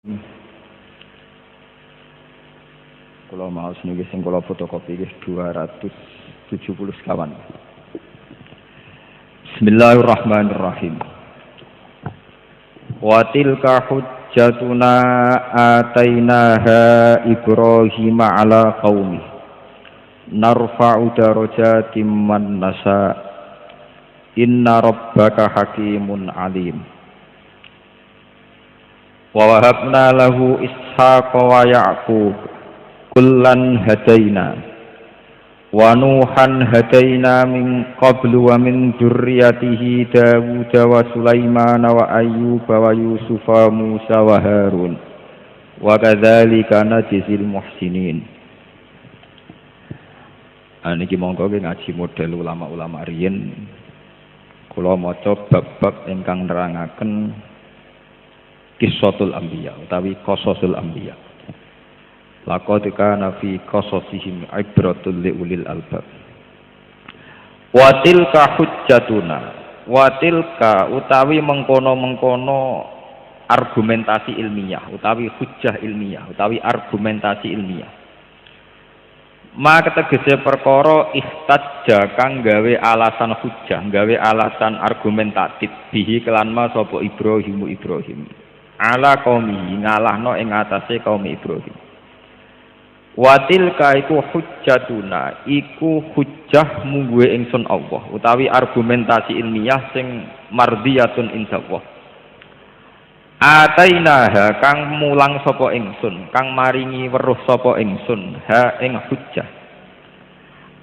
Kalau mau niki sing kula fotokopi nggih 270 sekawan. Bismillahirrahmanirrahim. Wa tilka hujjatuna atainaha Ibrahim ala qaumi narfa'u darajatim man nasha inna rabbaka hakimun alim. Wa wahabna lahu Ishaqa wa Ya'qub kullan hadaina wa Nuhan hadaina min qablu wa min dzurriyyatihi Dawud wa Sulaiman wa Ayyub wa Yusuf wa Musa wa Harun wa kadzalika najzil muhsinin. Niki monggo ngaji model ulama-ulama riyin kula maca bab-bab ingkang nerangaken Qissatul Anbiya utawi Qasasul Anbiya. Laqad kana fi qasasihim ibratul liulil albab. Wa tilka hujjatuna. Wa tilka utawi mengkono-mengkono argumentasi ilmiah utawi hujjah ilmiah utawi argumentasi ilmiah. Maka tegese perkara ihtajja kang gawe alasan hujjah, gawe alasan argumentatif bihi kelan ma sapa Ibrahim ala qaumi ngalahno ing atase kaum Ibrahim. Watilka iku hujjatuna iku hujjah mungguhe ingsun Allah utawi argumentasi ilmiah sing mardiyatun indallah. Atainaha kang mulang sapa ingsun kang maringi weruh sapa ingsun ha ing hujjah.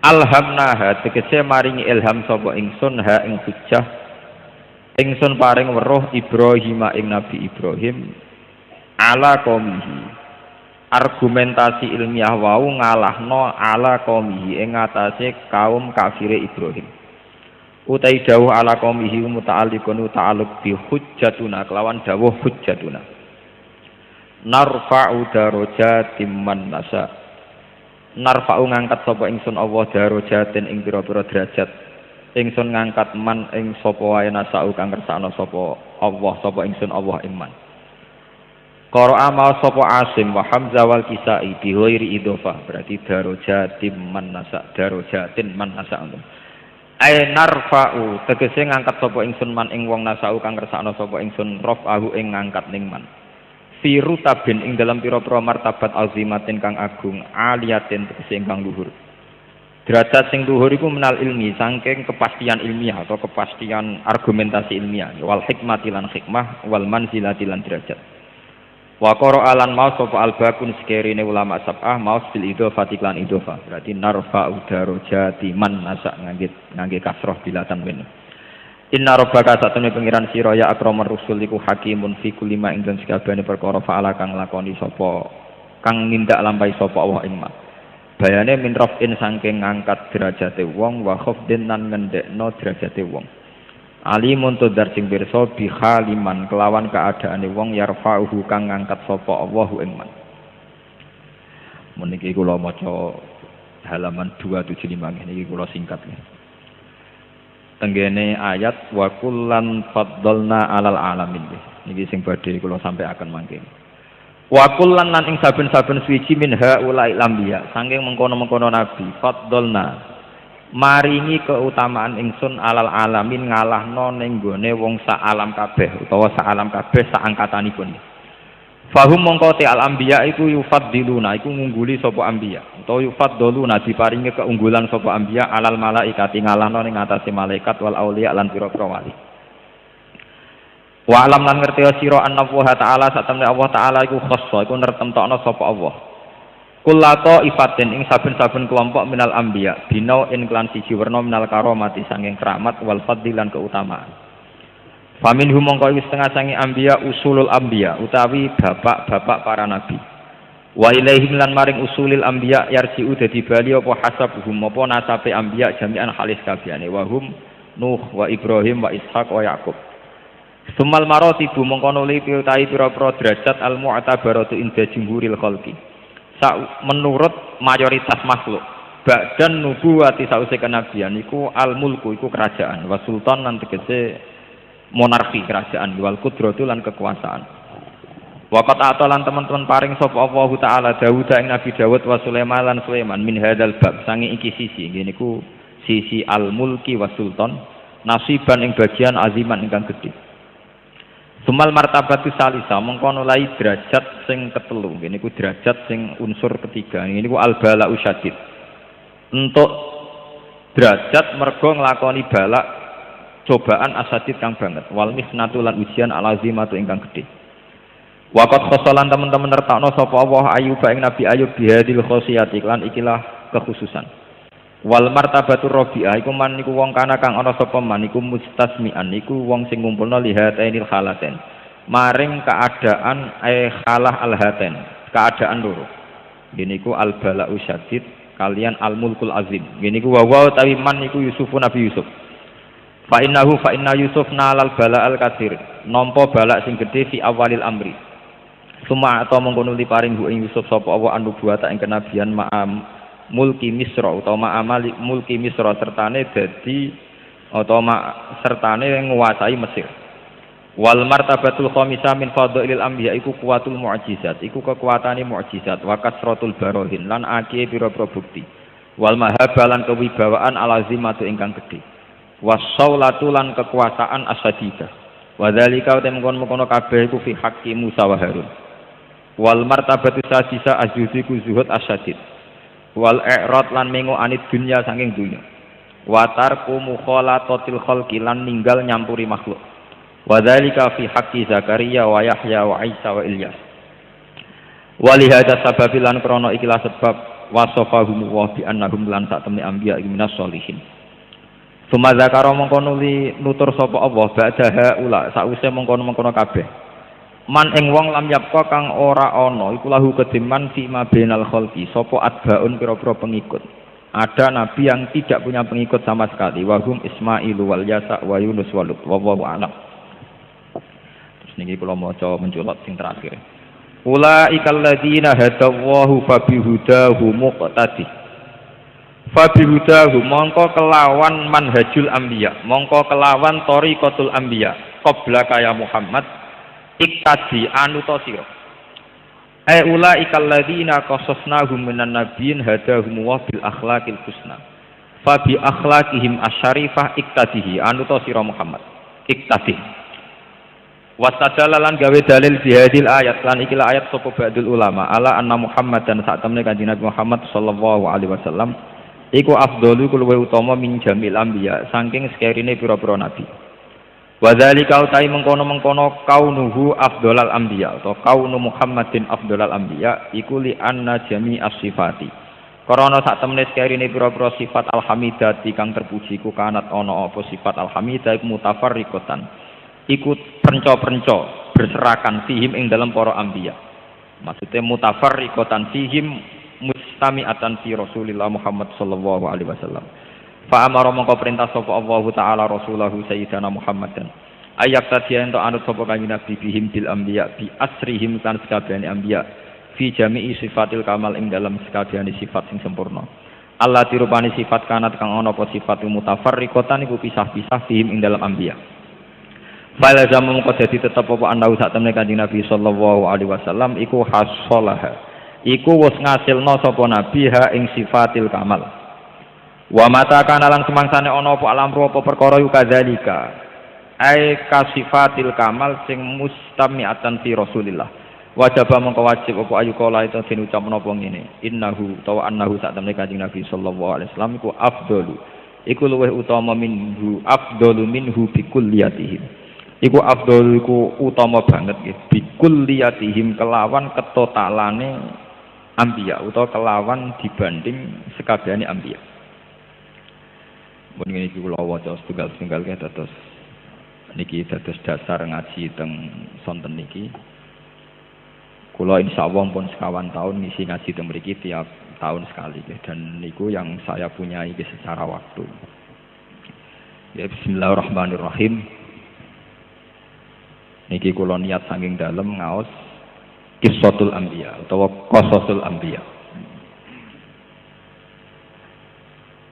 Alhamnaha tegese maringi ilham sapa ingsun ha ing hujjah. Ingsun paring weruh Ibrahim ing Nabi Ibrahim ala qaumihi. Argumentasi ilmiah wau ngalahno ala qaumihi ing atase kaum kafire Ibrahim. Utai dawuh ala qaumihi muta'alliqun ta'alluq bi hujjatuna kelawan dawuh hujjatuna. Narfa'u darajatim man nasha. Narfa'u ngangkat sapa ingsun Allah darajatin ing pira-pira derajat. Ingsun ngangkat man ing sapa wae nasau kang kersane sapa Allah sapa ingsun Allah ing man. Qara'a ma sapa Asim wa Hamzah wal Kisai bi ghairi idhofah berarti darajatin man nasa darajatin man nasa. Ai narfa'u tegese ngangkat sapa ingsun man ing wong nasau kang kersane sapa ingsun raf'ahu ing ngangkat ning man. Fi rutabin ing dalam pira-pira martabat azimatin kang agung aliyatin tegese ingkang luhur. Derajat sing luhur iku menal ilmi saking kepastian ilmiah atau kepastian argumentasi ilmiah wal hikmati lan hikmah wal manzilati lan derajat. Wa qara alan maus sapa albakun sekerine ulama sab'ah maus bil idhofati lan idhofah berarti narfa'u darajati man nasa ngangge kasroh bila tanwin. Inna rabbaka satune pengiran sira ya akramur rusul iku hakimun fi kulli ma ing dalem sakabehane perkara fa'ala kang lakoni sapa kang nindak lampahi sapa Allah ing ma. Bayane min raf'in saking ngangkat derajate wong wa khafdin lan ngendhekno derajate wong. Alimun tudar sing pirsa bi khaliman kelawan keadaane wong yarfa'uhu kang ngangkat sapa Allahu ing man. Meniki kula maca halaman 275 niki kula singkat. Tenggene ayat wa kullan faddalna 'alal alamin. Niki sing badhe kula sampaiaken mangke. Wa kullan lan ing saben-saben suci min haula'i lambiya saking mengkono-mengkono nabi faddalna maringi keutamaan ingsun alal alamin ngalahno ning gone wong sak alam kabeh utawa sak alam kabeh sak angkatanipun. Fahum mongko te al anbiya iku yufaddiluna iku ngungguli sapa anbiya utawa yufaddaluna diparingi keunggulan sapa anbiya alal malaikati ngalahno ning atase malaikat wal auliya lan pira-pira wali. Wa alam lan ngerti sira anna Allah taala satemene Allah taala iku khassa iku nertemtokno sapa Allah. Kullato ifatin ing saben-saben kelompok minal anbiya binau in klan siji werna minal karomati sanging keramat wal fadlilan keutamaan. Faminhum mongko iki setengah sange anbiya usulul anbiya utawi bapak-bapak para nabi. Wa ilaihim lan maring usulil anbiya yarji'u dadi bali apa hasabuhum apa nasabe anbiya jami'an halis kabehane wa hum Nuh wa Ibrahim wa Ishaq wa Yaqub. Sumal maratibu mongkono li piutai pira-pira derajat al mu'tabaratu inda jumhuril khalqi. Menurut mayoritas makhluk. Ba'dan nubuwati sause kenabian iku al mulku iku kerajaan wa sultan lan tegese monarki kerajaan wal qudratu lan kekuasaan. Waqat atolan teman-teman paring sapa Allah taala Dawud ing Nabi Dawud wa Sulaiman lan Sulaiman min hadzal bab sange iki sisi ngene niku sisi al mulki wa sultan nasiban ing bagian aziman ingkang gedhe. Sumal martabatu salisa mengko nulai derajat sing ketelu ngene niku derajat sing unsur ketiga ngene niku al bala'u syadid. Untuk derajat mergo nglakoni balak cobaan asadid kang banget wal misnatu lan ujian al azimatu ingkang gedhe. Waqat khosolan teman-teman nertakno sapa Allah Ayub ing Nabi Ayub bihadil khosiyati lan ikilah kekhususan. Wal martabatur rabi'ah iku man niku wong kana kang ana sapa man iku mustasmi'an iku wong sing ngumpulna lihatainil khalaten. Maring keadaan khalah alhaten, keadaan loro. Niku al bala'u syadid kalian al mulkul azim. Niku wa tawi man niku Yusuf Nabi Yusuf. Fa inna Yusuf nalal bala'al katsir. Nampa balak sing gedhe fi awalil amri. Suma atau mengkonuli paring hu ing Yusuf sapa Allah an-nubuwata ing kenabian ma'am mulki Misra utawa ma'amali mulki Misra sertane dadi utawa sertane nguasai Mesir. Wal martabatul khamisah min fadhailil anbiya iku kuwatul mu'jizat, iku kekuatane mukjizat wa kasratul barohin lan akeh pira-pira bukti. Wal mahabalan kewibawaan alazimatu ingkang gedhe. Wasaulatu lan kekuasaan asadida. Wa dzalika temkon-mengkono kabeh iku fi haqqi Musa wa Harun. Wal martabatu sadisa ajuziku zuhud asyadid wal i'rad lan mengo anit dunya saking dunya wa tarku mukhalatatil khalqi lan ninggal nyampuri makhluk wa dzalika fi haqqi Zakaria wa Yahya wa Isa wa Ilyas wa li hadza sababil lan krana ikilah sebab wasafahum wa bi annahum lan sak temne anbiya minas sholihin summa zakara mongko nuli nutur sapa Allah ba'daha ula sause mongko-mongkono kabeh man ing wong lam yapka kang ora ana iku lahu kediman fi ma bainal khalqi sapa atbaun pira-pira pengikut. Ada nabi yang tidak punya pengikut sama sekali wahum Ismailu wal Yasa wa Yunus wa Lut wallahu a'lam. Terus niki kula maca mencolot sing terakhir. Ulaikal ladzina hadallahu fabihudahu muqtadi. Fabihudahu mongko kelawan manhajul anbiya, mongko kelawan thariqatul anbiya qabla kaya Muhammad iktadi anuta sira ulaikal ladzina qasasnahum minan nabiyyin hadahum wa bil akhlaqil husna fa bi akhlaqihim asyarifah iktadihi anuta sira Muhammad iktadi wastadalalan gawe dalil bihadil ayat lan ikilah ayat sapa ba'dul ulama ala anna Muhammadan sak temne kanjeng Nabi Muhammad sallallahu alaihi wasallam iku afdalu luwih utama min jamil anbiya saking sekerine pira-pira nabi. Wa dzalika utai mengkono-mengkono kaunuhu afdhalal anbiya atau kaunu Muhammadin afdhalal anbiya iku li anna jami'as sifati. Karena sak temene sekerine pira-pira sifat alhamidati kang terpuji ku kanat ana apa sifat alhamidah iku mutafarriqatan. Iku prenca-prenca berserakan fihim ing dalam para anbiya. Maksudnya mutafarriqatan fihim mustami'atan fi Rasulillah Muhammad sallallahu alaihi wasallam. Fa amara mongko perintah sapa Allah taala rasulahu sayyidina Muhammadan ayak tadiyan to anut sapa kanjeng Nabi bihim bil anbiya bi asrihim kan sakabehane anbiya fi jami'i sifatil kamal ing dalam sakabehane sifat sing sempurna Allah dirupani sifat kanat kang ana apa sifat mutafarriqatan iku pisah-pisah bihim ing dalam anbiya fala jamu mongko dadi tetep apa ana sak temne kanjeng Nabi sallallahu alaihi wasallam iku hasolaha iku wis ngasilna sapa nabi ha ing sifatil kamal. Wa mata kana lan semangsane ana apa alamru apa perkara yu kadzalika ai kasifatil kamal sing mustami'atan fi Rasulillah wajib mongko wajib apa ayu kala itu den ucap menapa ngene innahu tawa annahu sak temne kanjeng Nabi sallallahu alaihi wasallam iku afdalu iku luwih utama minhu afdalu minhu bi kulliyatihim iku afdalu iku utama banget nggih bi kulliyatihim kelawan ketotalane anbiya utawa kelawan dibanding sekabehane anbiya. Mun ngene iki kula waca setunggal-setunggal ke dados niki dados dasar ngaji teng sonten niki. Kula insyaallah pun sekawan tahun ngisi ngaji teng mriki tiap tahun sekali dan niku yang saya punya iki secara waktu. Ya bismillahirrahmanirrahim. Niki kula niat saking dalem ngaos Qissatul Anbiya utawa Qasasul Anbiya.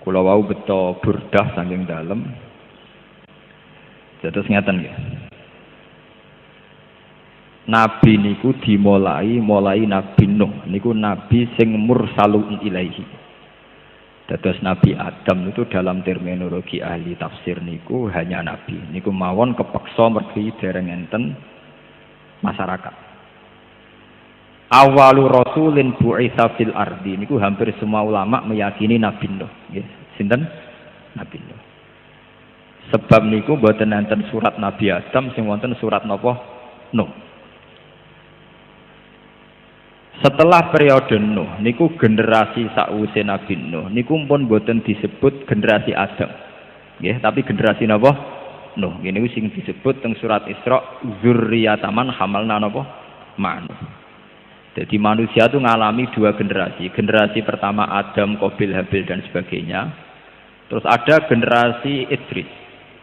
Kula wau beto burdah saking dalem. Dados ngeten nggih. Nabi niku dimulai Nabi Nuh niku nabi sing mursalun ilaihi. Dados Nabi Adam itu dalam terminologi ahli tafsir niku hanya nabi. Niku mawon kepeksa mergi dereng enten masyarakat. Awalu rasulin bu'itsa fil ardi niku hampir semua ulama meyakini Nabi Nuh nggih. Sinten? Nabi Nuh. Sebab niku mboten enten surat Nabi Adam sing wonten surat napa? Nuh. Setelah periode Nuh niku generasi sakwise Nabi Nuh niku pun boten disebut generasi Adam. Nggih, tapi generasi napa? Nuh. Ngene iki sing disebut teng surat Isra dzurriyyataman hamalna napa? Ma'an. Jadi manusia itu ngalami dua generasi. Generasi pertama Adam, Qabil, Habil dan sebagainya. Terus ada generasi Idris.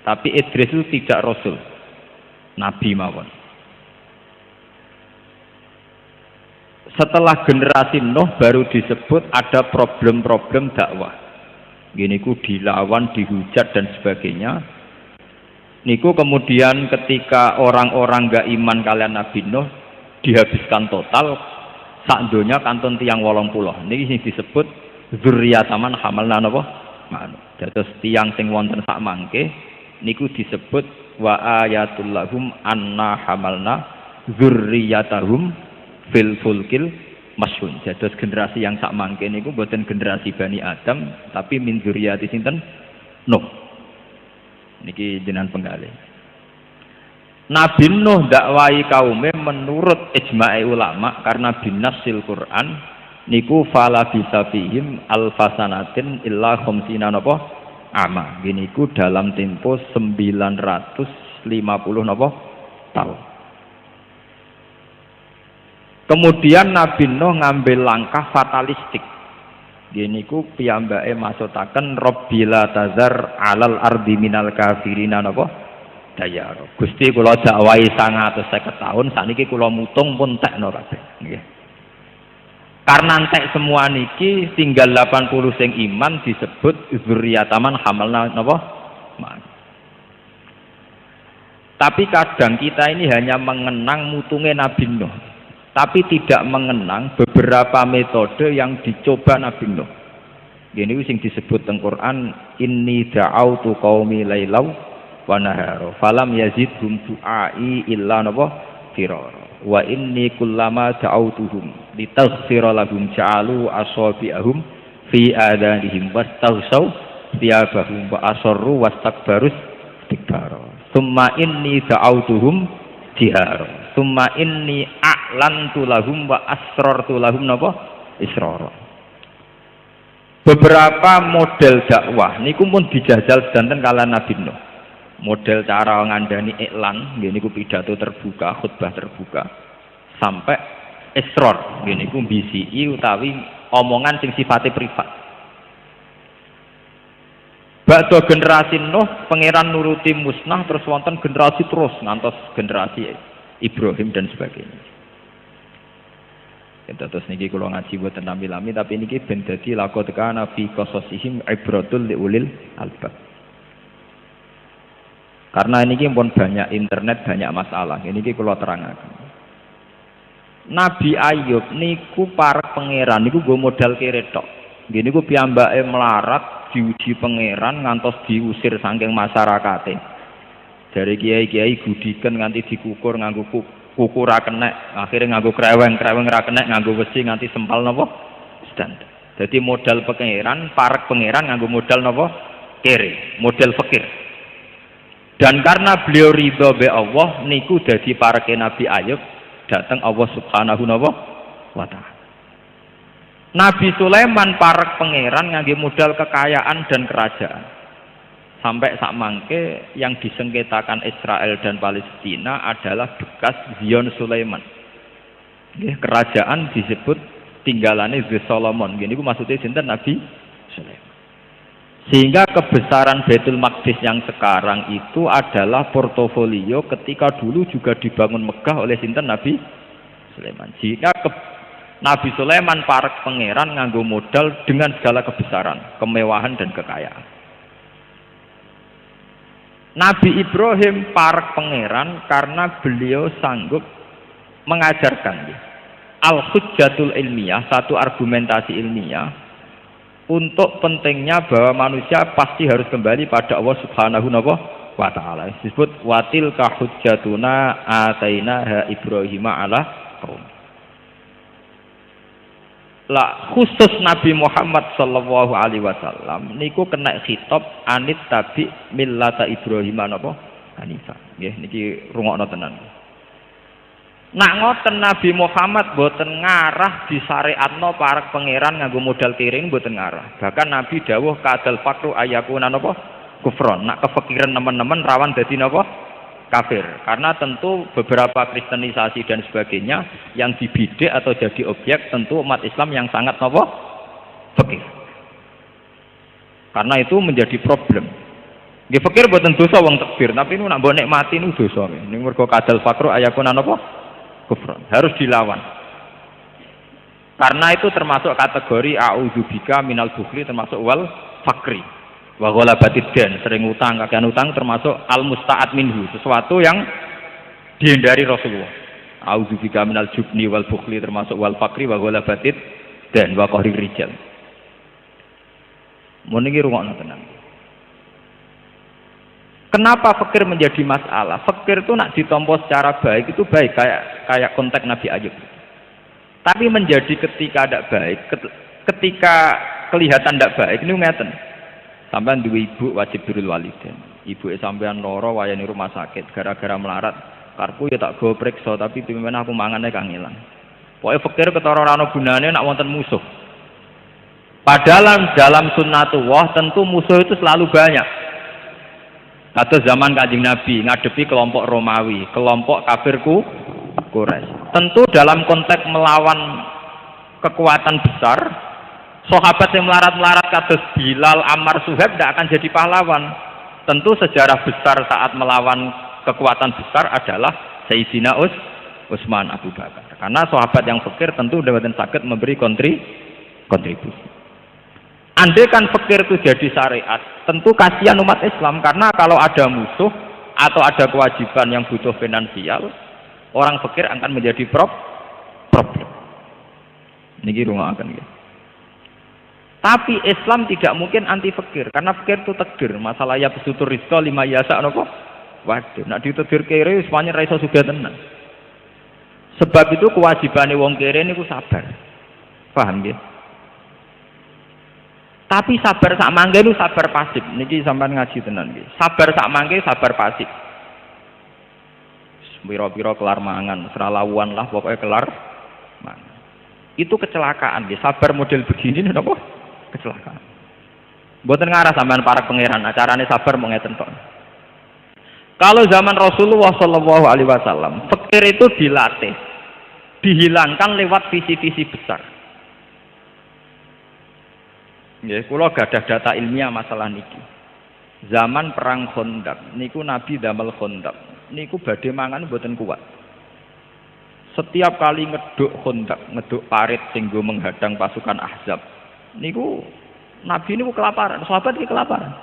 Tapi Idris itu tidak rasul. Nabi mawon. Setelah generasi Nuh baru disebut ada problem-problem dakwah. Gini ku dilawan, dihujat dan sebagainya. Niku kemudian ketika orang-orang gak iman kalian Nabi Nuh dihabiskan total, sak donya kantun tiang 80. Niki sing disebut dzurriyyataman hamalna napa? Ma'an. Dados tiang sing wonten sak mangke niku disebut wa ayatul lahum anna hamalna dzurriyyatahum fil fulkil masyhun. Dados generasi yang sak mangke niku boten generasi Bani Adam tapi min dzurriyyati sinten? Nuh. Niki jenengan penggalih. Nabi Nuh dakwahi kaume menurut ijma'i ulama karena binasil Quran niku fala bisa fihim alfasanatin illa khamsina napa ama. Giniku dalam tempo 950 napa tahun. Kemudian Nabi Nuh ngambil langkah fatalistik. Gini ku piyambake maksudaken Rabbila tazar alal ardi minal kafirina napa dayar. Gusti kula dakwahi 150 tahun sakniki kula mutung pun tekno kabeh nggih. Karena entek semua niki tinggal 80 sing iman disebut dzurriyyataman hamalna napa? Tapi kadang kita ini hanya mengenang mutunge Nabi Nuh. Tapi tidak mengenang beberapa metode yang dicoba Nabi Nuh. Ini sing disebut teng Quran, inni da'autu qaumi lailau wa nahara falam yazidhum du'ai illa napa firara wa inni kullama da'autuhum litaghfira lahum ja'alu asabi'ahum fi adanihim wastaghsaw thiyabahum wa asarru wastakbarus istikbara summa inni da'autuhum jihara summa inni a'lantu lahum wa asrartu lahum napa israra. Beberapa model dakwah niku pun dijajal sedanten kala Nabi Nuh. Model cara ngandani iklan nggih niku pidato terbuka, khutbah terbuka sampai israr nggih niku bisiki utawi omongan sing sifatnya privat. Bakda generasi Nuh pangeran nuruti musnah terus wonten generasi terus ngantos generasi Ibrahim dan sebagainya. Terus niki kula ngaji boten lami-lami tapi niki ben dadi laqad kana fi qasasihim ibratul liulil albab. Karena niki pun banyak internet, banyak masalah. Niki kula terangaken. Nabi Ayub niku para pangeran niku go modal kere tok. Nggih niku piyambake melarat diuji pangeran ngantos diusir saking masyarakate. Dari kiai-kiai gudiken nganti dikukur nganggo kuku ra kenek, akhirnya nganggo kreweng ra kenek, nganggo besi nganti sempal napa? Stand. Jadi modal pangeran, parek pangeran nganggo modal napa? Kere, modal fakir. Dan karena beliau ridho be Allah niku dadi pareke Nabi Ayub datang Allah Subhanahu wa taala. Nabi Sulaiman parek pangeran nganggo modal kekayaan dan kerajaan. Sampai sak mangke yang disengketakan Israel dan Palestina adalah bekas Zion Sulaiman. Kerajaan disebut tinggalane The Solomon. Gini maksudnya sinten Nabi Sulaiman. Sehingga kebesaran Baitul Maqdis yang sekarang itu adalah portofolio ketika dulu juga dibangun megah oleh sinten Nabi Sulaiman. Jika Nabi Sulaiman parek pangeran nganggo modal dengan segala kebesaran, kemewahan dan kekayaan. Nabi Ibrahim parek pangeran karena beliau sanggup mengajarkan al-hujjatul ilmiah, satu argumentasi ilmiah untuk pentingnya bahwa manusia pasti harus kembali pada Allah Subhanahu wa taala. Disebut watil ka hujjatuna atainaha Ibrahim ala qaum. Lah khusus Nabi Muhammad sallallahu alaihi wasallam niku kena khitab anit tabi millata Ibrahim napa Hanifah. Nggih niki rungokno tenan. Nak ngoten Nabi Muhammad boten ngarah disyariatno para pangeran nganggo modal tiring boten ngarah. Bahkan Nabi dawuh kadal fakru ayakuna napa kufron. Nak kefikiran teman-teman rawan dadi napa kafir. Karena tentu beberapa kristenisasi dan sebagainya yang dibidik atau jadi objek tentu umat Islam yang sangat napa fikir. Karena itu menjadi problem. Nggih fikir boten dosa wong takbir, tapi nu nak mbok nikmati nu dosa. Ning mergo kadal fakru ayakuna napa kufran, harus dilawan. Karena itu termasuk kategori a'udzubika minal bukhli, termasuk wal fakri wa ghalabatid dan sering utang, kakean utang termasuk al musta'ad minhu, sesuatu yang dihindari Rasulullah. A'udzubika minal jubni wal bukhli termasuk wal fakri wa ghalabatid dan wa qahrir rijal. Mun iki rungokno tenan. Kenapa fakir menjadi masalah? Fakir itu nak ditompo secara baik itu baik, kayak konteks Nabi Ayub. Tapi menjadi ketika tidak baik, ketika kelihatan tidak baik, ini ngeten. Sampean duwe ibu wajib birrul walidain. Ibu sampean loro wayani rumah sakit gara-gara melarat. Karku ya tak go priksa tapi pimen aku mangane kang ilang. Pokoke fakir ketara ora ana gunane nak wonten musuh. Padahal dalam sunnatullah tentu musuh itu selalu banyak. Atau zaman Kanjeng Nabi ngadepi kelompok Romawi, kelompok kafirku Quraisy. Tentu dalam konteks melawan kekuatan besar, sahabat yang melarat-melarat kados Bilal, Ammar, Suhaib tidak akan jadi pahlawan. Tentu sejarah besar saat melawan kekuatan besar adalah Sayyidina Utsman Abu Bakar. Karena sahabat yang fakir tentu dapat sakit memberi kontribusi. Andai kan fakir itu jadi syariat, tentu kasihan umat Islam karena kalau ada musuh atau ada kewajiban yang butuh finansial, orang fakir akan menjadi problem. Niki rungokaken nggih. Tapi Islam tidak mungkin anti fakir karena fakir itu takdir. Masalah ya besutur rizqa lima yasa napa? Waduh, nek ditedir kere semuanya ra iso sugih tenan. Sebab itu kewajibane wong kere niku sabar. Paham nggih? Tapi sabar sak mangke itu sabar pasif. Niki sampean ngaji tenan nggih. Sabar sak mangke sabar pasif. Pira-pira kelar mangan, seralawuan lah pokoknya kelar mangan. Itu kecelakaan nggih. Sabar model begini napa? Kecelakaan. Mboten ngarah sampean para pangeran, acarane sabar mau ngeten tok. Kalau zaman Rasulullah sallallahu alaihi wasallam, fakir itu dilatih, dihilangkan lewat visi-visi besar. Nggih, kula gadah data ilmiah masalah niki. Zaman perang Khandaq niku Nabi damel Khandaq. Niku badhe mangan mboten kuat. Setiap kali ngeduk Khandaq, ngeduk parit sing nggo menghadang pasukan Ahzab. Niku Nabi niku kelaparan, sahabat iki kelaparan.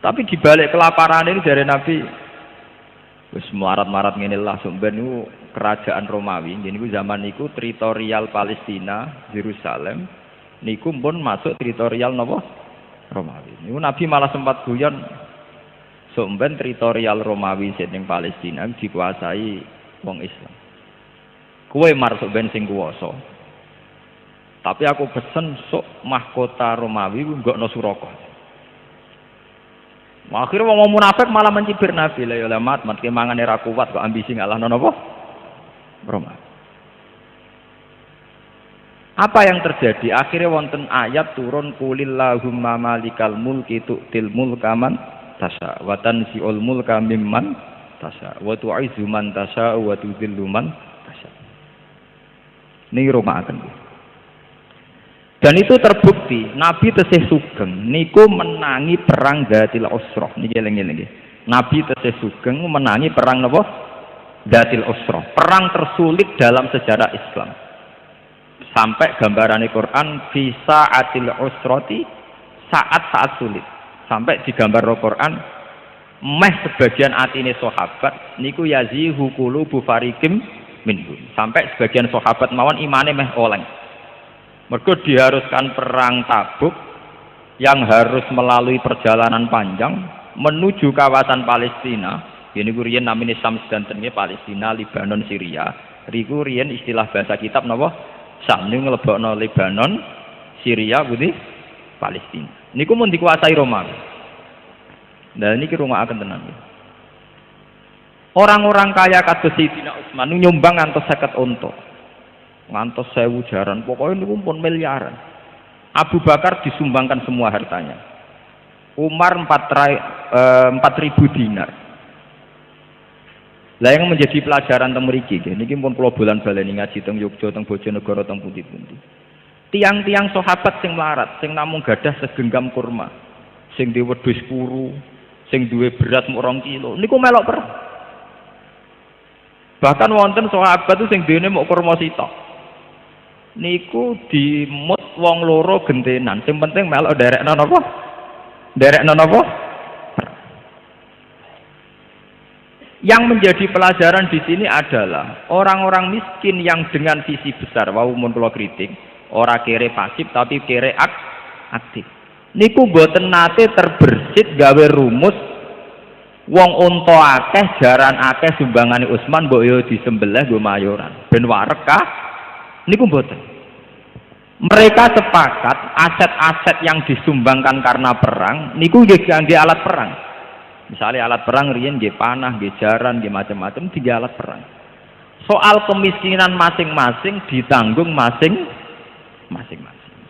Tapi di balik kelaparan ini dari Nabi wis marat-marat ngene lah sampeyan niku kerajaan Romawi. Niku zaman niku teritorial Palestina, Yerusalem. Niku pun masuk teritorial napa Romawi. Niku Nabi malah sempat guyon somben teritorial Romawi sing Palestina dikuasai wong Islam. Kowe marsuk ben sing kuwasa. Tapi aku pesen sok mahkota Romawi nggokno Suraka. Akhirnya wong munafik malah mencibir Nabi, la ya mat ke mangane ra kuat kok ambisi ngalahno napa Romawi. Apa yang terjadi? Akhirnya wonten ayat turun kulillahumma malikal mulki tu'til mulka man tasha wa tanzi'ul mulka mimman tasha wa tu'izzu man tasha wa tudhillu man tasha. Niki rumaken. Dan itu terbukti Nabi tesih sugeng niku menangi perang Dzatil Usrah. Niki eling-eling nggih. Nabi tesih sugeng menangi perang napa? Dzatil Usrah. Perang tersulit dalam sejarah Islam. Sampai gambaran Quran bisa atil usroti saat sulit. Sampai digambar Quran meh sebagian atine sahabat niku yazihu qulubu fariqim minhum. Sampai sebagian sahabat mawon imane meh oleng. Mergo diharuskan perang Tabuk yang harus melalui perjalanan panjang menuju kawasan Palestina. Ini kurian namanya Syam sedanten Palestina, Libanon, Syria. Riku riyen istilah bahasa kitab napa? Syam niku nglebokno Libanon, Syria, putih Palestina. Niku mun dikuasai Romawi. Dan ini rungokaken tenan. Orang-orang kaya kados Sayyidina Utsman nyumbang ngantos 50 unta. Ngantos 1000 jaran, pokoknya niku pun miliaran. Abu Bakar disumbangkan semua hartanya. Umar 4.000 dinar. Lah yang menjadi pelajaran teng mriki niki pun kula bolan baleni ngaji teng Yogya teng Bojonegoro teng pundi-pundi. Tiang-tiang sahabat sing melarat, sing namung gadah segenggam kurma, sing duwe wedhus puru, sing duwe beras mung 2 kilo, niku melok perang. Bahkan wonten sahabat itu sing duwene mung kurma sitok. Niku dimut wong loro gentenan, sing penting melok derekno napa? Derekno napa? Yang menjadi pelajaran di sini adalah orang-orang miskin yang dengan visi besar, wau mun kula kritik, ora kere pasif tapi kere aktif. Niku boten nate terbersit gawe rumus wong unta akeh jaran akeh sumbangane Utsman mbok yo disembelih nggo mayoran. Ben warek kah? Niku boten. Mereka sepakat aset-aset yang disumbangkan karena perang niku nggih kangge alat perang. Misalnya alat perang riyen nggih panah, nggih jaran, nggih macam-macam tiga alat perang. Soal kemiskinan masing-masing ditanggung masing-masing.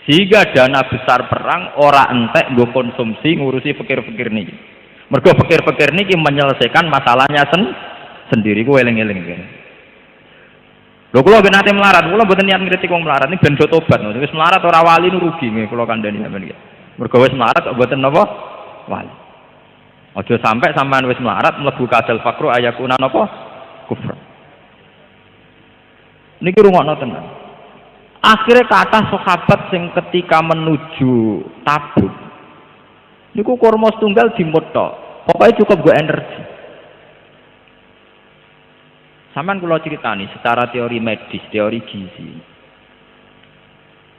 Sehingga dana besar perang ora entek nggo konsumsi ngurusi pikir-pikir niki. Mergo pikir-pikir niki menyelesaikan masalahnya sendiri ku eling-eling kene. Lho kula ben ate melarat, kula mboten niat ngritik wong melarat niki ben do tobat. Wis melarat ora wali nu rugi nggih kula kandhani sampeyan iki. Mergo wis melarat kok mboten napa wali. Aja sampai sampean wis melarat mlebu kadal fakru ayakuna napa kufur. Niki rungokno tenan. Akhirnya kata sahabat sing ketika menuju Tabuk niku kurma setunggal dimut tok. Pokoke cukup go energi. Sampeyan kula critani secara teori medis, teori gizi.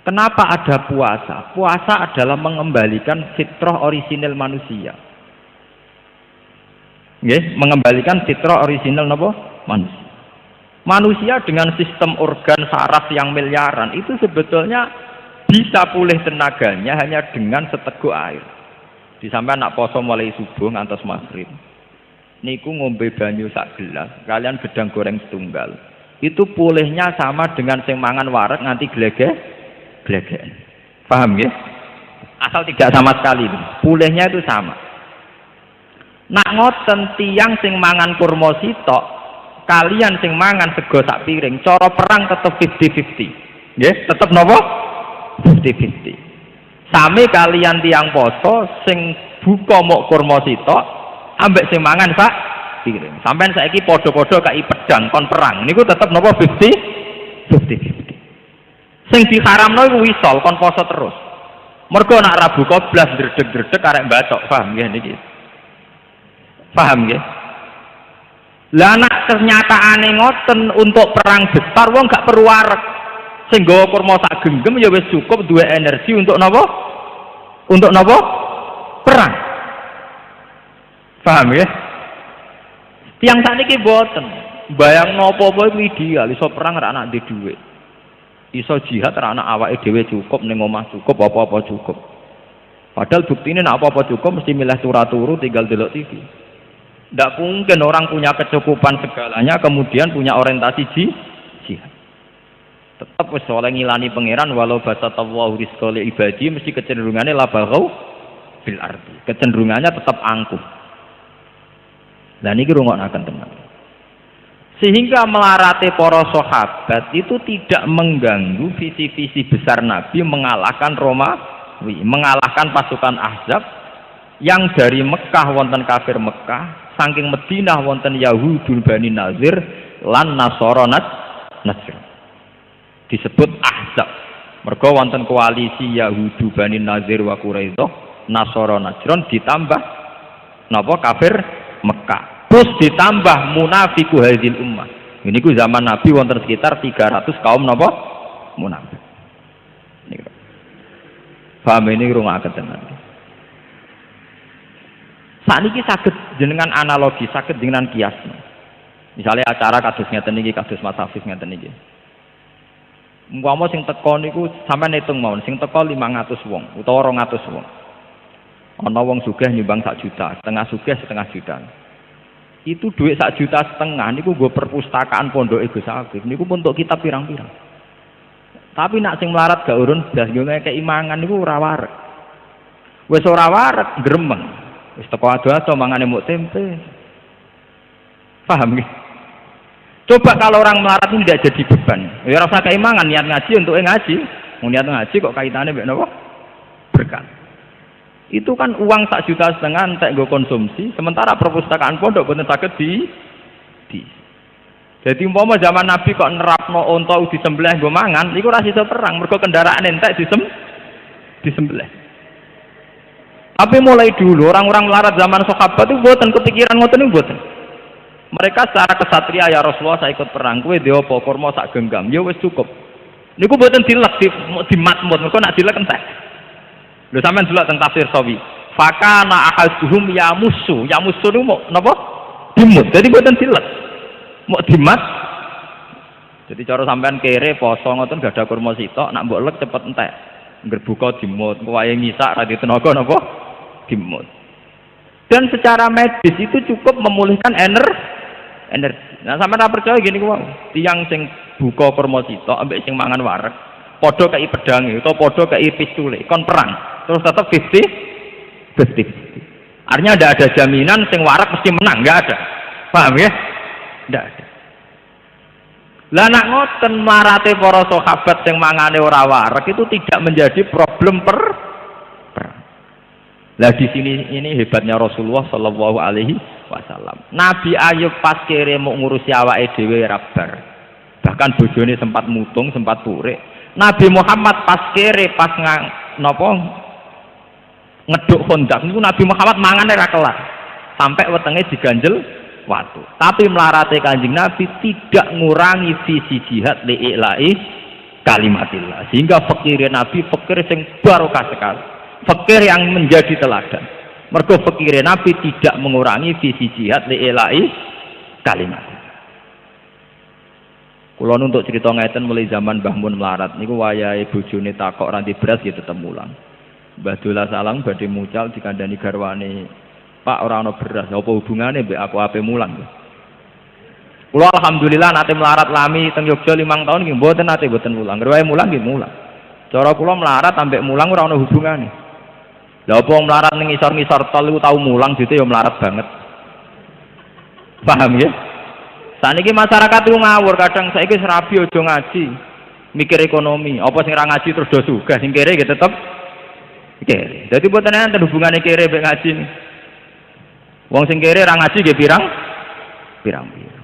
Kenapa ada puasa? Puasa adalah mengembalikan fitrah orisinil manusia. Nggih, mengembalikan fitrah orisinal napa? Manusia. Manusia dengan sistem organ saraf yang miliaran itu sebetulnya bisa pulih tenaganya hanya dengan seteguk air. Disampean nak poso mulai subuh ngantos maghrib. Niku ngombe banyu sak gelas, kalian gedang goreng setunggal. Itu pulihnya sama dengan sing mangan wareg nganti glegek. Paham nggih? Asal tidak sama sekali itu. Pulihnya itu sama. Nak ngoten tiang sing mangan kurma sitok, kalian sing mangan sego sak piring, cara perang tetep 50-50. Nggih, tetep napa? 50-50. Sami kalian tiang poso sing buka mok kurma sitok, ambek sing mangan sak piring. Sampeyan saiki padha-padha kai pedang kon perang, niku tetep napa 50-50. Sing diharamno iku wisol kon poso terus. Mergo nak ra buka blas dredeg-dredeg arek mbacok, paham nggih niki? Paham nggih? Lah nek kenyataane ngoten untuk perang besar wong gak perlu wareg. Sing nggawa kurma sak genggam ya wis cukup duwe energi untuk napa? Untuk napa? Perang. Paham nggih? Tiang sakniki mboten. Bayangno apa-apa iku ideal, iso perang ra anak ndek dhuwit. Iso jihad ra anak awake dhewe cukup ning omah cukup apa-apa cukup. Padahal buktine nek apa-apa cukup mesti milih turu tinggal delok TV. Tidak mungkin orang punya kecukupan segalanya kemudian punya orientasi jihad. Tetap wis oleh ngilani pangeran walau basatallahu rizqa li ibadi mesti kecenderungannya la bagau fil ardi. Kecenderungannya tetap angkuh. Lah niki rungokaken tenan. Sehingga melarate para sahabat itu tidak mengganggu visi-visi besar Nabi mengalahkan Romawi, mengalahkan pasukan Ahzab yang dari Mekah wonten kafir Mekah, saking Madinah wonten Yahudul Bani Nazir lan Nasara Najran. Disebut Ahzab. Mergo wonten koalisi Yahudu Bani Nazir wa Quraidah, Nasara Najran ditambah napa kafir Mekah. Terus ditambah munafiku hadil ummah. Ini ku zaman Nabi wonten sekitar 300 kaum napa munafik. Niku. Paham ini rungaken tenan. Sakniki saged jenengan analogi, saged jenengan kias. Misalnya acara kados ngeten iki, kados Mas Hafiz ngeten iki. Umpama sing teko niku sampean hitung mawon, sing teko 500 wong utawa 200 wong. Ana wong sugih nyumbang 1 juta, setengah sugih setengah juta. Itu duit 1,5 juta niku nggo perpustakaan pondoke Gus Hafiz. Niku untuk kitab pirang-pirang. Tapi nak sing melarat gak urun blas nggo ngekeki mangan niku ora wareg. Wis ora wareg gremeng. Wis teko ado-ado mangane muk tempe. Paham nggih? Coba kalau orang melarat ini tidak jadi beban. Ya rasa keimangan niat ngaji untuk ngaji. Mau niat ngaji kok kaitannya mbek napa? Berkah. Itu kan uang 1,5 juta entek nggo konsumsi, sementara perpustakaan pondok boten saged di. Jadi umpama zaman Nabi kok nerapno unta disembelih nggo mangan, iku ora iso perang, mergo kendaraan entek disembelih. Tapi mulai dulu orang-orang melarat zaman sahabat itu boten kepikiran ngoten niku boten. Mereka secara kesatria ya Rasulullah saya ikut perang, kowe dhewe apa kurma sak genggam, ya wis cukup. Niku boten dilek di matmut, mergo nak dilek entek. Lho sampean delok teng tafsir Sawi. Fakana ahaduhum yamusu niku mau napa? Dimut. Jadi boten dilek. Mau dimat. Jadi cara sampean kere poso ngoten gak ada kurma sitok, nak mbok lek cepet entek. Ngger buka dimut, wae ngisak ra ditenaga napa? Dimut. Dan secara medis itu cukup memulihkan energi. Nah sampean ora percaya gini ku, tiyang sing buka kurma sitok ambek sing mangan wareg, padha kei pedange utawa padha kei pistule, kon perang. Terus tetap 50. Artinya tidak ada jaminan sing warak mesti menang, nggak ada. Paham ya? Tidak ada. Lah nak ngoten marate para sahabat sing mangane ora warak itu tidak menjadi problem perang. Lah di sini ini hebatnya Rasulullah Shallallahu Alaihi Wasallam. Nabi Ayub pas kere mau ngurusi awake dhewe rabar. Bahkan bojone sempat mutung, sempat purik. Nabi Muhammad pas kere pas ngeduk kondak niku Nabi Muhammad mangane ra kelar sampai wetenge diganjel watu. Tapi melarate Kanjeng Nabi tidak ngurangi visi jihad li'ila'i kalimatillah. Sehingga fakir Nabi fakir sing barokah sekali. Fakir yang menjadi teladan. Mergo fakir Nabi tidak mengurangi visi jihad li'ila'i kalimat. Kula untuk cerita ngeten mulai zaman Mbah Mun melarat niku wayahe bojone takok ranti beras ya tetep mulang. Mbah Dola Salang badhe mucal dikandani garwane, Pak ora ana beras, apa hubungane mbek aku ape mulang. Kula alhamdulillah nate melarat lami teng Yogya 5 tahun nggih mboten nate mboten mulang. Rewae mulang nggih mulang. Cara kula melarat ambek mulang ora ana hubungane. Lah apa melarat ning ngisor-ngisor tol iku tau mulang dite ya melarat banget. Paham ya? Saniki masyarakat itu ngawur, kadang saiki serabi aja ngaji, mikir ekonomi. Apa sing ra ngaji terus do sugih, sing kere nggih tetep kere. Jadi buatan enten hubungannya kere mbek ngaji. Wong sing kere ra ngaji nggih pirang.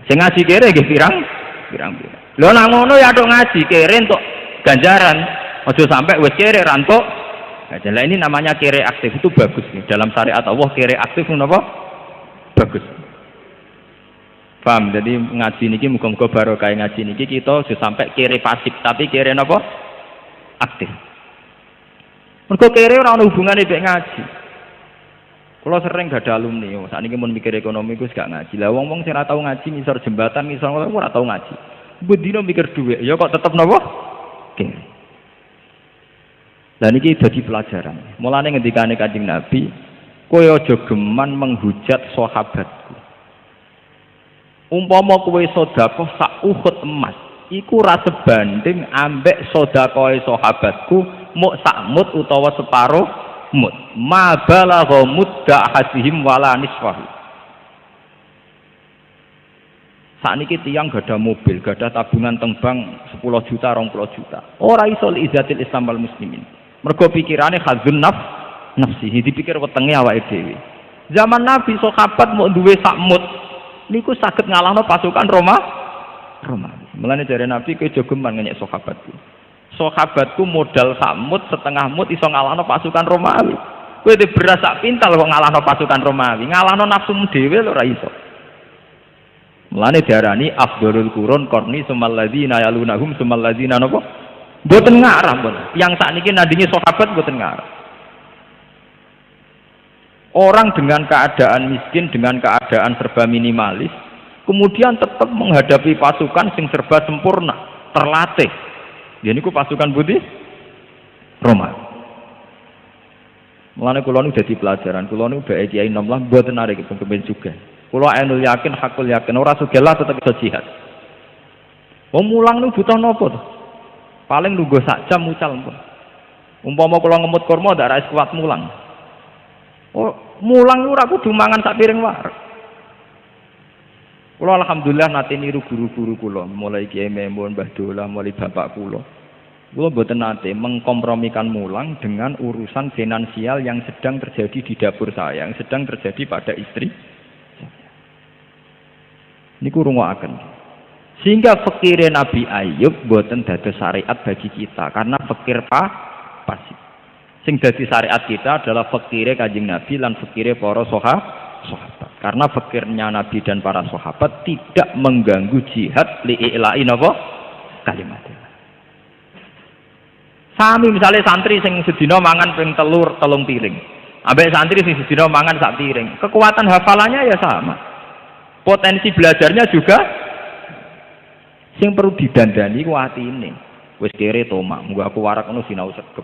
Sing ngaji kere nggih pirang. Lho nang ngono ya tok ngaji kere entuk ganjaran. Aja sampai wis kere ra entuk. Nah, ini namanya kere aktif itu bagus nih. Dalam syariat Allah kere aktif napa? Bagus. Paham? Jadi ngaji niki muga-muga barokah ngaji niki kita sudah sampai kere pasif tapi kere napa? Aktif. Mergo kere ora ana hubungane mek ngaji. Kula sering gak ada alumni, sakniki mun mikir ekonomi ku gak ngaji. Lah wong-wong sing ora tau ngaji ngisor jembatan, ngisor ora tau ngaji. Bendina mikir dhuwit, ya kok tetep napa? Kere. Lah niki dadi pelajaran. Mulane ngendikane Kanjeng Nabi, kowe aja geman menghujat sahabatku. Umpama kowe sedekah sak Uhud emas, iku ora sebanding ambek sedekahe sahabatku muk sak mut utawa separuh mut. Ma balagha mudda hasihim wala nisfahu. Sakniki tiyang gadah mobil, gadah tabungan tembang 10 juta, 20 juta. Ora iso li izatil Islam wal muslimin. Mergo pikirane khadzun nafsihi, dipikir wetenge awake dhewe. Zaman Nabi sahabat mau duwe sak mut niku saged ngalahno pasukan Romawi. Mulane jare Nabi kowe aja geman ngenyek sahabatku. Sahabatku modal sak mut setengah mut iso ngalahno pasukan Romawi. Kowe dhe beras sak pintal kok ngalahno pasukan Romawi. Ngalahno nafsumu dhewe lho ora iso. Mulane diarani afdhalul qurun qarni sumal ladzina yalunahum sumal ladzina napa? Mboten ngarah pun. Yang sakniki nandingi sahabat mboten ngarah. Orang dengan keadaan miskin, dengan keadaan serba minimalis, kemudian tetap menghadapi pasukan sing serba sempurna, terlatih. Ya niku pasukan putih Roma. Mulane kula nu dadi pelajaran, kula nu bae kiai nom lah mboten arek kepen juga. Kula ainul yakin, hakul yakin, ora sugih lah tetep iso jihad. Wong mulang nu butuh napa to? Paling lungguh sak jam mucal pun. Umpama kula ngemut kurma ndak ra kuat mulang. Oh, mulang ora kudu mangan sak piring wareg. Kula alhamdulillah nate niru guru-guru kula, mulai Kiai Memun, Mbah Dolah, mulai bapak kula. Kula mboten nate mengkompromikan mulang dengan urusan finansial yang sedang terjadi di dapur saya, yang sedang terjadi pada istri. Niku rungokaken. Sehingga fikire Nabi Ayub mboten dados syariat bagi kita karena fikir pasif. Sing dadi syariat kita adalah fikire Kanjeng Nabi lan fikire para sahabat. Karena fikirnya Nabi dan para sahabat tidak mengganggu jihad li'ila'i napa kalimat. Sami misalnya santri sing sedina mangan ping telung piring. Ambek santri sing sedina mangan sak piring. Kekuatan hafalannya ya sama. Potensi belajarnya juga sing perlu didandani ku atine. Wis kere to mak, muga aku warak ngono sinau sregep.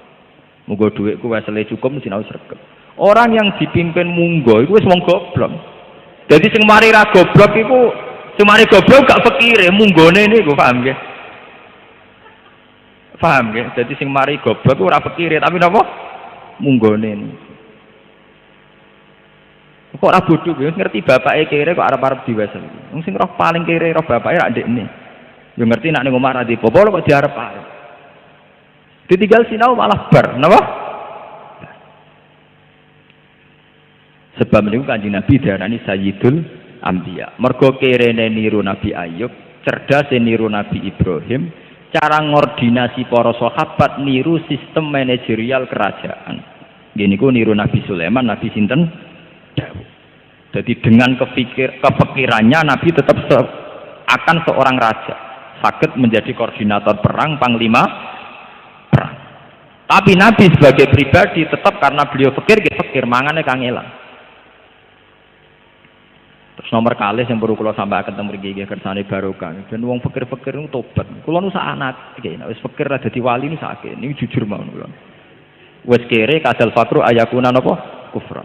Muga dhuwitku wesele cukup sinau sregep. Orang yang dipimpin munggo iku wis wong goblok. Jadi sing mari ra goblok iku sing mari goblok gak fikire munggone niku paham nggih? Paham nggih? Jadi sing mari goblok ora fikire tapi napa? Munggone niku. Kok ora bodho wis ngerti bapake kere kok arep-arep diwasel. Wong sing roh paling kere roh bapake ra ndekne. Yo ngerti nek ning omah ra dipopo kok diarep-arep. Ditinggal sinau malah bar, napa? Sebab niku Kanjeng Nabi diarani Sayyidul Anbiya. Mergo kerene niru Nabi Ayub, cerdase niru Nabi Ibrahim, cara ngordinasi para sahabat niru sistem manajerial kerajaan. Nggih niku niru Nabi Sulaiman, Nabi sinten? Jadi dengan kepikirannya Nabi tetap akan seorang raja, sakit menjadi koordinator perang, panglima perang. Tapi Nabi sebagai pribadi tetap karena beliau fikir mangane kangelan. Terus nomor kali yang perlu kalau sampai akan mriki kersane barokah. Dan wong fikir-fikir itu tobat. Kula nu sak anak iki nek wis fikir ra dadi wali nu sakit. Ini jujur mawon kula. Wis kere kadal fakru ayakuna napa kufran.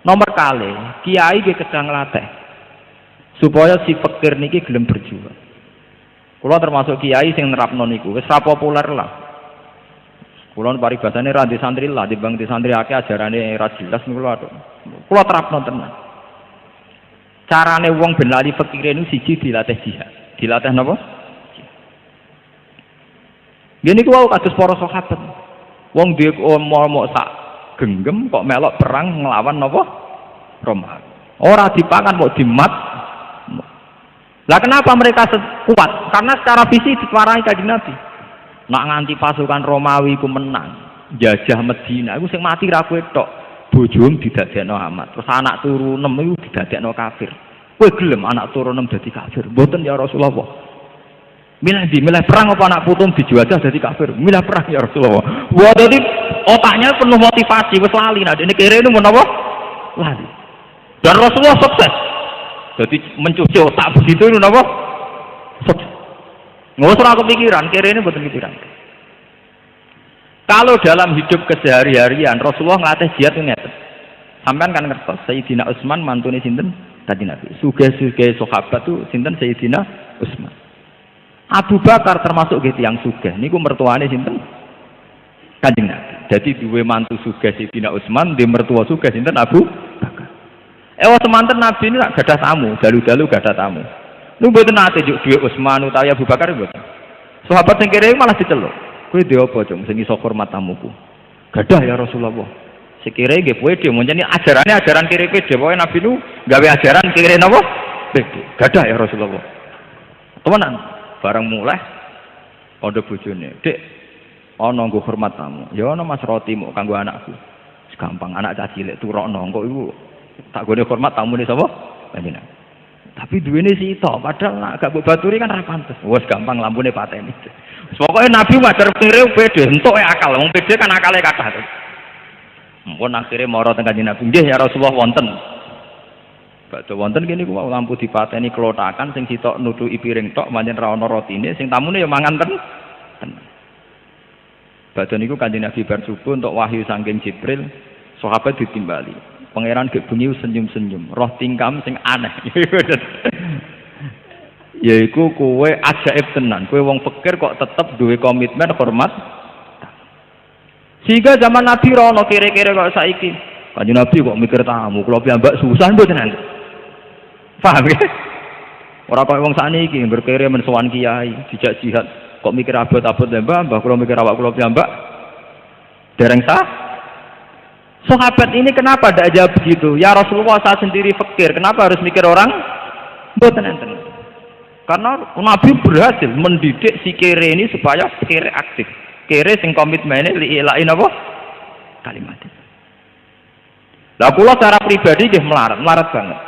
Nomor kali kiai nggih kedang latih supaya si fikir niki gelem berjuang. Kula termasuk kiai sing nerapno niku wis ra populer lah. Kula paribasane ra di santri lah, dibang di santri akeh ajarane ra jelas niku kula terapno tenan. Carane wong ben lali fikire niku siji dilatih jihad. Dilatih napa? Nggih niku wae kados para sahabat. Wong duwe omong sak genggem kok melok perang nglawan napa? Roma. Ora dipangan kok dimat. Lah kenapa mereka kuat? Karena secara fisik diparangi Kanjeng Nabi. Nak nganti pasukan Romawi ku menang, jajah Medina iku sing mati ra kowe tok. Bojomu didadekno amat. Terus anak turu 6 iku didadekno kafir. Kowe gelem anak turu 6 dadi kafir? Mboten ya Rasulullah. Milih perang apa anak putum dijajah dadi kafir? Milih perang ya Rasulullah. Wah dadi otaknya penuh motivasi wis lali nah dene kere niku menapa? Lali. Dan Rasulullah sukses. Jadi mencuci otak begitu itu napa? Sukses. Nggak usah kepikiran, kere ini mboten pikiran. Kalau dalam hidup kesehari-harian Rasulullah ngelatih jihad ngeten. Sampean kan ngertos Sayyidina Utsman mantune sinten? Kanjeng Nabi. Sugih-sugih sahabat tuh sinten Sayyidina Utsman. Abu Bakar termasuk nggih tiyang sugih. Niku mertuane sinten? Kanjeng Nabi. Jadi duwe mantu sugih Sayyidina Utsman, di mertua sugih sinten Abu Bakar. Semanten Nabi ini gadah tamu, dalu-dalu gadah tamu. Niku mboten nate juk duwe Utsman utawa Abu Bakar mboten. Sahabat sing kere malah diceluk. Kowe dhewe apa, Cung? Sing iso hormat tamuku. Gadah ya Rasulullah. Sekire nggih pede menjane ajaran kere pede. Pokoke Nabi nu gawe ajaran kere napa? Pede. Gadah ya Rasulullah. Temenan, bareng mulai padha bojone. Dik, ana nggo hormat tamu. Ya ana Mas Roti muk kanggo anakku. Gampang anak cah cilik turokno kok iku tak gone hormat tamune sapa? Panjenengan. Tapi duwene sitok, padahal nak gak mbok baturi kan ra pantes. Wes gampang lampune pateni. Pokoke Nabi wajar kire pede, entuk akal. Wong pede kan akale kathah. Mumpun akhire mara teng Kanjeng Nabi, nggih ya Rasulullah wonten. Badhe wonten kene ku lampu dipateni klotakan sing sitok nuduki piring tok pancen ra ana rotine, sing tamune ya mangan tenan. Badhe niku Kanjeng Nabi bar subuh untuk wahyu saking Jibril, sahabat ditimbali. Pangeran gek bengi senyum-senyum, roh tingkam sing aneh. Yaiku kowe ajaib tenan, kowe wong pikir kok tetep duwe komitmen hormat. Sehingga zaman Nabi rono kira-kira kok saiki. Kanjeng Nabi kok mikir tamu, kula piyambak susah mboten tenan. Paham ya? Ora kok wong sakniki berkere men sowan kiai, dijak jihad, kok mikir abot-abot mbah kula mikir awak kula piyambak. Dereng sah. Sahabat ini kenapa tidak jawab begitu? Ya Rasulullah, saya sendiri fakir, kenapa harus mikir orang? Mboten enten. Karena Nabi berhasil mendidik si kere ini supaya kere aktif. Kere sing komitmennya liilain apa? Kalimat. Lah kula secara pribadi nggih melarat banget.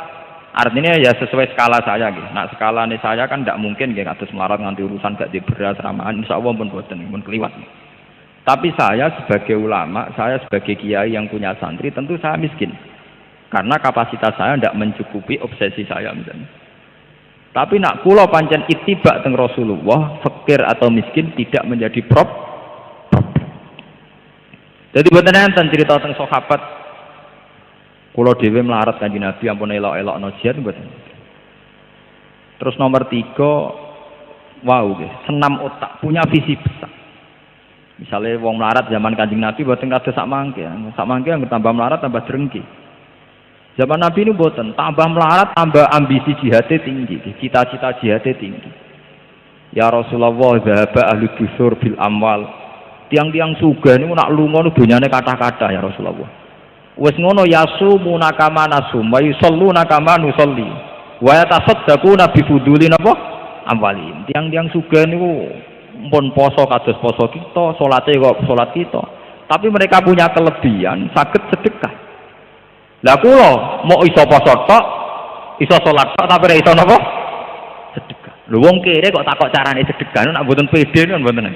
Artinya ya sesuai skala saya gitu. Nah skala ini saya kan tidak mungkin gitu atus melarat nganti urusan gak di beras ramahan. Insya Allah pun boten, pun keliwat. Tapi saya sebagai ulama, saya sebagai kiai yang punya santri, tentu saya miskin. Karena kapasitas saya tidak mencukupi obsesi saya misalnya. Tapi nak kula pancen itibak teng Rasulullah, fakir atau miskin tidak menjadi problem. Jadi boten enten cerita teng sahabat. Kula dhewe melarat Kanjeng Nabi ampun elok-elokno jihad mboten. Terus nomor 3, wow nggih, senam otak, punya visi besar. Misalnya wong melarat zaman Kanjeng Nabi mboten kados sak mangke. Sak mangke yang tambah melarat tambah drengki. Zaman Nabi ini mboten, tambah melarat tambah ambisi jihadnya tinggi, cita-cita jihadnya tinggi. Ya Rasulullah, zahaba ahli dusur bil amwal. Tiang-tiang sugih niku nak lunga nu donyane kathah-kathah ya Rasulullah. Wes ngono yasumuna kama nasum wa yusalluna kama nusolli wa yatasaddaquna bi fuduli napa amwalin. Tiang-tiang sugih niku pun poso kados poso kita, salate kok salat kita. Tapi mereka punya kelebihan saged sedekah. Lah kula mau iso poso tok, iso salat tok tapi ora iso napa? Sedekah. Lho wong kere kok takok carane sedekah nak mboten pede kan mboten.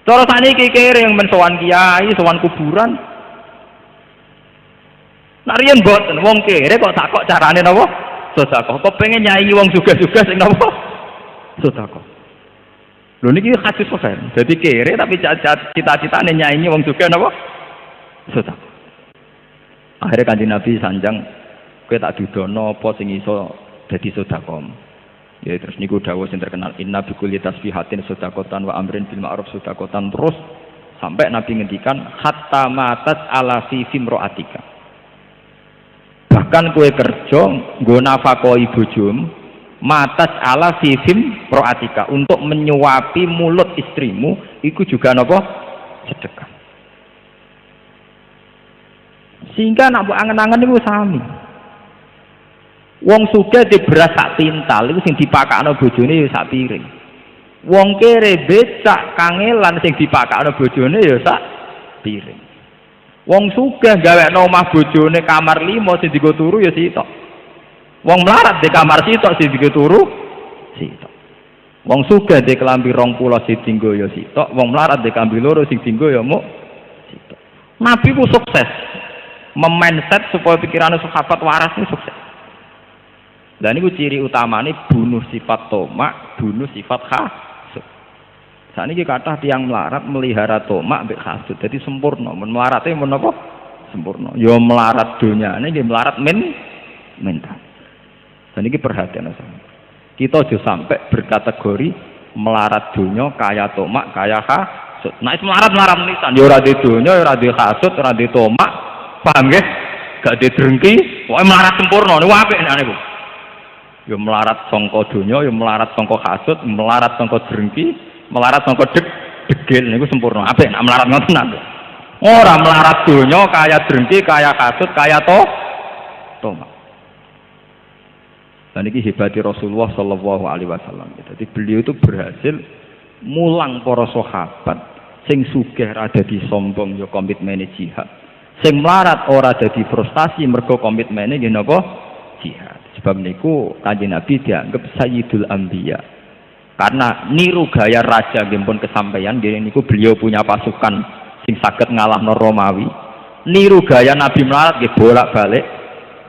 Cara saniki kere yang men sowan kiai, sowan kuburan. Narian mboten wong kere kok takok carane napa? Sedekah. Kok pengen nyai wong juga-juga sing napa? Sedekah. Lho niki hadis sahih. Jadi kere tapi cita-citane nyaingi wong juga napa? Sedekah. Akhirnya Kanjeng Nabi sanjang kowe tak dudono apa sing iso dadi sedekah. Ya terus niku dawuh sing terkenal inna bikulli tasbihatin sedekatan wa amrin bil ma'ruf sedekatan terus sampai Nabi ngendikan hatta matat ala fi fimroatika. Bahkan kowe kerja nggo nafakoi bojom matas ala fifim proatika untuk menyuapi mulut istrimu itu juga napa sedekah. Sehingga nak mbok angen-angen niku sami. Wong sugih di beras sak tintal iku sing dipakakno bojone ya sak piring. Wong kere becak kangelan sing dipakakno bojone ya sak piring. Wong sugih gawekno omah bojone kamar 5 sing digo turu ya sitok. Wong melarat di kamar sitok sing digo turu sitok. Wong sugih di kelambi 20 sing dienggo ya sitok, wong melarat di kelambi 2 sing dienggo ya muk sitok. Nabi ku sukses memindset supaya pikirane sahabat waras ini sukses. Dan niku ciri utamane bunuh sifat tomak, bunuh sifat hasud. Saniki kathah tiyang melarat melihara tomak mbek hasud. Dadi sempurna, men melarate men apa? Sempurna. Ya melarat donyane nggih melarat mental. Dan ini perhatian sama. Kita aja sampai berkategori melarat donya kaya tomak kaya hasud. Nek melarat nisan ya ora di donya ya ora di hasud ora di tomak. Paham nggih? Gak di drengki, pokoke melarat sempurna niku apik nek niku. Ya melarat sangka donya, ya melarat sangka hasud, melarat sangka drengki, melarat sangka degil niku sempurna. Apik nek melarat ngoten napa? Ora melarat donya kaya drengki, kaya hasud, kaya tomak. Dan ini hebati Rasulullah Shallallahu Alaihi Wasallam. Jadi beliau itu berhasil mulang para sahabat, sing sugih rada disombong ya komitmen jihad, sing melarat ora dadi frustasi mergo komitmene nggih napa jihad. Sebab niku Kanjeng Nabi dianggap Sayyidul Anbiya. Karena niru gaya raja nggih pun kesampaian nggih niku beliau punya pasukan sing saged ngalahno Romawi. Niru gaya Nabi melarat nggih bolak-balik.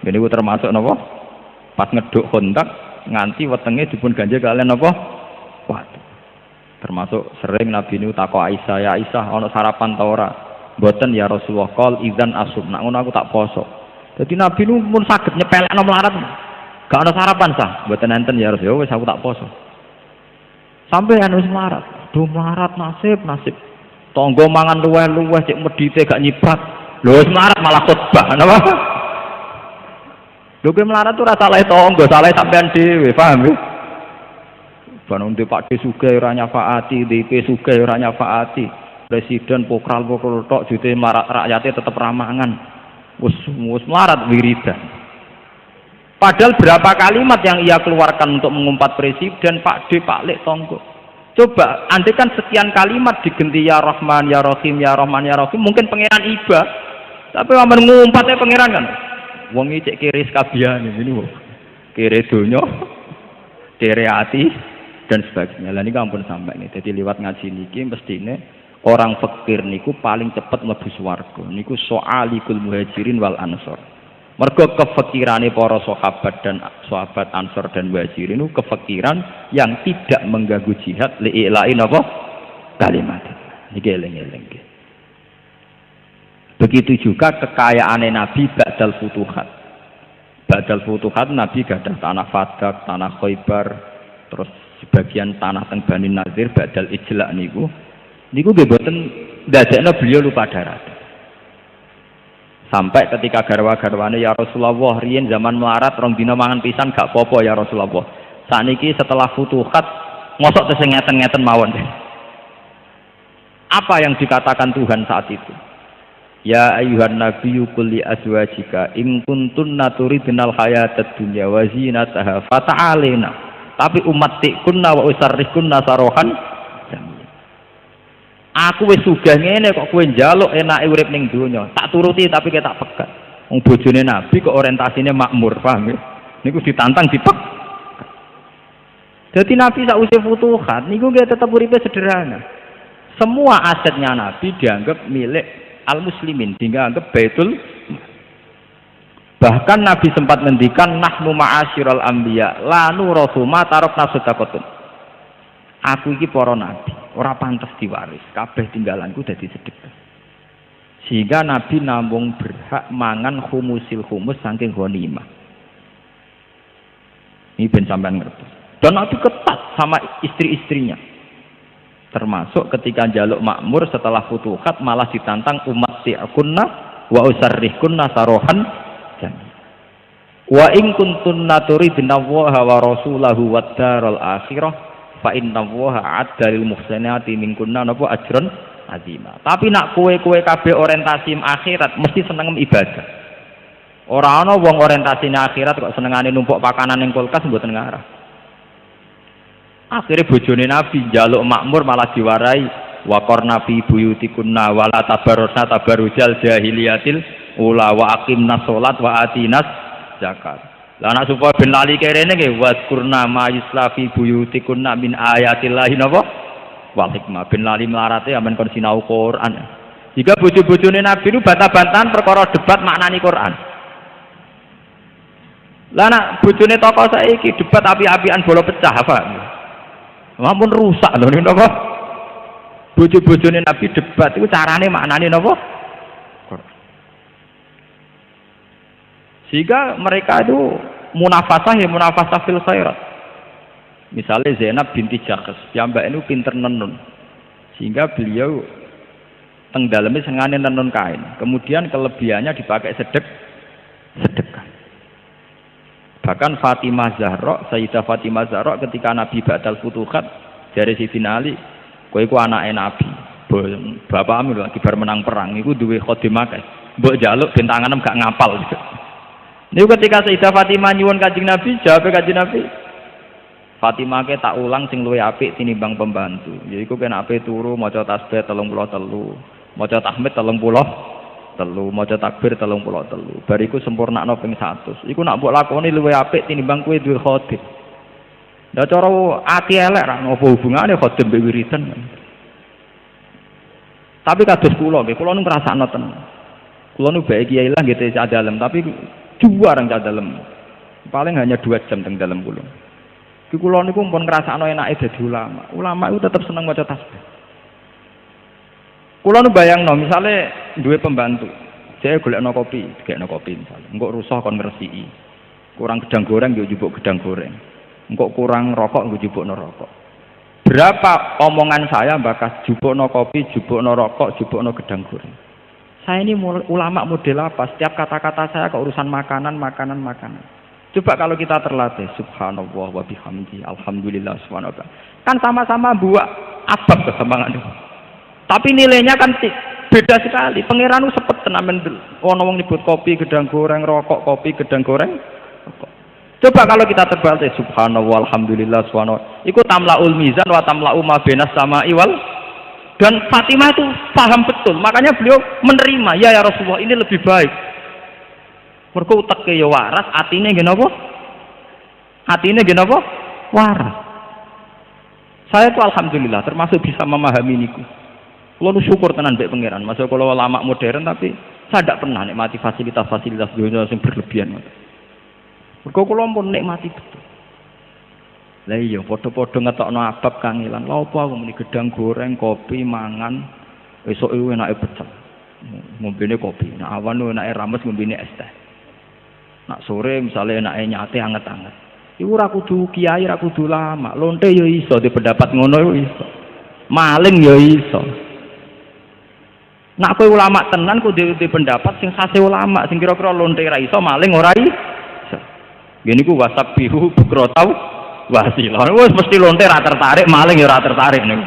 Nggih niku termasuk napa? Pas ngeduk kontak nganti wetenge dipun ganjel kalian napa? Waduh. Termasuk sering Nabi niku takok Aisyah, "Ya Aisyah, ana sarapan ta ora?" "Mboten ya Rasulullah." "Qol idzan asum." "Nak ngono aku tak poso." Dadi Nabi niku mun saged nyepelekno melarat. "Gak ana sarapan sah." "Mboten enten ya Rasulullah, wis aku tak poso." Sampai anu melarat. Duh melarat nasib. Tonggo mangan luweh-luweh cek medite gak nyiprat. Lho wis melarat malah khotbah. Napa? Lho kowe melarat tuh ora salah tonggo, salah sampean dhewe, paham ya? Bangun di Pak D sugih ora nyafaati, DP sugih ora nyafaati. Presiden pokral tok jute marak rakyate tetep ramangan. Wis melarat wiridan. Padahal berapa kalimat yang ia keluarkan untuk mengumpat presiden, Pak D, Pak Lek, tonggo. Coba, andai kan sekian kalimat digenti ya Rahman, ya Rahim, ya Rahman, ya Rahim, mungkin pangeran iba. Tapi aman ngumpatnya pangeran kan. Wong iki cek kiri sekabian ini wong. Kiri donya, kiri hati dan sebagainya. Lah niku ampun sampai nih. Jadi lewat ngaji niki mestine orang fakir niku paling cepat mlebu swarga. Niku soalikul muhajirin wal ansor. Mergo kefakirane para sahabat Ansor dan Muhajirin itu kefakiran yang tidak mengganggu jihad li'ilai napa kalimat. Iki eling-eling. Begitu juga kekayaane Nabi ba'dal futuhat. Ba'dal futuhat Nabi gadah tanah Fadak, tanah Khaibar, terus sebagian tanah teng Bani Nadir ba'dal ijla niku nggih mboten ndadekno beliau lupa darat. Sampai ketika garwa-garwane ya Rasulullah riyen zaman melarat rong dina mangan pisan gak apa-apa ya Rasulullah. Sakniki setelah futuhat mosok tesih ngeten-ngeten mawon. Apa yang dikatakan Tuhan saat itu? Ya ayyuhan nabiyyu qul li azwajika in kuntunna turidnal hayatad dunya wa zinataha fata'alina. Tapi ummatikunna wa usarrikunna sarohan. Aku wis sugih ngene kok kowe njaluk enake urip ning donya. Tak turuti tapi ketak pegat. Wong bojone Nabi kok orientasine makmur, paham ya? Niku ditantang dipek. Jadi Nabi sakwise futuhat niku nggih tetep uripe sederhana. Semua asetnya Nabi dianggap milik al-muslimin, dianggap baitul. Bahkan Nabi sempat ngendikan nahnu ma'asyiral anbiya la nurasu ma tarakna sadaqatun. Aku iki para nabi ora pantes diwaris, kabeh tinggalanku dadi sedekah. Sehingga Nabi namung berhak mangan khumusil khumus saking ghanimah. Ini ben sampean ngerti. Dan Nabi ketat sama istri-istrinya. Termasuk ketika njaluk makmur setelah futuhat malah ditantang umat ti'kunna wa usarrihkunna sarohan jami. Wa in kuntunna turidna Allaha wa rasulahu wad daral akhirah fa inna Allaha a'adda lil muhsinati minkunna napa ajrun azima. Tapi nak kowe-kowe kabeh orientasi akhirat mesti seneng ibadah. Ora ana wong orientasine akhirat kok senengane numpuk pakanan ning kulkas mboten ngarah. Akhire bojone Nabi njaluk makmur malah diwarai wa qarna fi buyutikunna wala tabarrusna tabarrujal jahiliyatil ula wa aqimnas shalat wa atinas zakat. Lah anak supaya ben lali kerene nggih waskurna ma yuslafi buyutikunna min ayatillahi napa wal hikmah ben lali melarate amen kon sinau Quran. Jika bojo-bojone Nabi itu bantah-bantahan perkara debat maknani Quran. Lah anak bojone tokoh saiki debat api-apian bola pecah apa? Ampun rusak lho niku napa? Bojo-bojone Nabi debat iku carane maknani napa? Sehingga mereka itu munafasah fil khairat. Misalnya Zainab binti Jahsh, piyambak itu pinter nenun. Sehingga beliau teng daleme sengane nenun kain. Kemudian kelebihannya dipakai sedekah. Bahkan Fatimah Zahra, Sayyidah Fatimah Zahra ketika Nabi ba'dal futuhat dari Sidina Ali, kowe iku anake Nabi. Bapakmu lagi bar menang perang iku duwe khadimah kae. Mbok njaluk ben tanganem gak ngapal. Ini ketika Sayyidah Fatimah nyuwun Kanjeng Nabi, jawab Kanjeng Nabi, Fatimah ke tak ulang sing luwih apik tinimbang pembantu. Yaiku kena ape turu maca tasbih 33, maca tahmid 33. telu, maca takbir 33. Bariku sempurnakno ping 100. Iku nak mbok lakoni luwih apik tinimbang kowe duwe khatib. Lah cara ati elek ra apa hubungane khatib mbek wiridan. Tapi kados kula nggih, kula nu ngrasakno tenan. Kula nu bae kiai lah nggih cah dalem, tapi juwareng cah dalem. Paling hanya 2 jam teng dalem kula. Ki kula niku pun ngrasakno enake dadi ulama. Ulama itu tetep seneng maca tasbih. Kula nu bayangno misale duwe pembantu, saya golekno kopi, digekno kopi misale. Engko rusuh kon ngresiki. Kurang gedang goreng yo njupuk gedang goreng. Engko kurang rokok nggo njupukno rokok. Berapa omongan saya bakas jupukno kopi, jupukno rokok, jupukno gedang goreng. Saya ini ulama model apa? Setiap kata-kata saya ke urusan makanan. Coba kalau kita terlatih, subhanallah wa bihamdi, alhamdulillah subhanallah. Kan sama-sama buat abab kesambangan. Tapi nilainya kan beda sekali. Pangeran itu sepet tenamen wong nyebut kopi, gedang goreng, rokok, kopi, gedang goreng, rokok. Coba kalau kita terbalik, subhanallah, alhamdulillah, subhanallah. Itu tamla'ul mizan wa tamla'u ma bainas sama'i wal. Dan Fatimah itu paham betul. Makanya beliau menerima, ya Rasulullah, ini lebih baik. Mergo uteke ya waras, atine nggih napa? Atine nggih napa? Waras. Saya itu alhamdulillah termasuk bisa memahami niku. Kula syukur tenan mbek pangeran. Masuk kula ulama modern tapi saya tidak pernah nikmati fasilitas-fasilitas dunia yang berlebihan. Mergo kula pun nikmati betul. Lah iya padha-padha ngetokno abab kangilan. Lha apa aku muni gedang goreng, kopi, mangan, esuk iku enake pecel. Ngombene kopi, nek awan enake rames ngombene es teh. Nak sore misalnya enake nyate anget-anget. Iku ora kudu kiai, ora kudu lama. Lonte ya iso di pendapat ngono iku iso. Maling ya iso. Nak kowe ulama tenan kudu di pendapat sing khase ulama, sing kira-kira lonte ra iso, maling ora iso. Ngene iku wasabihu bukrotau wasilah. Wis mesti lonte ra tertarik, maling ya ra tertarik niku.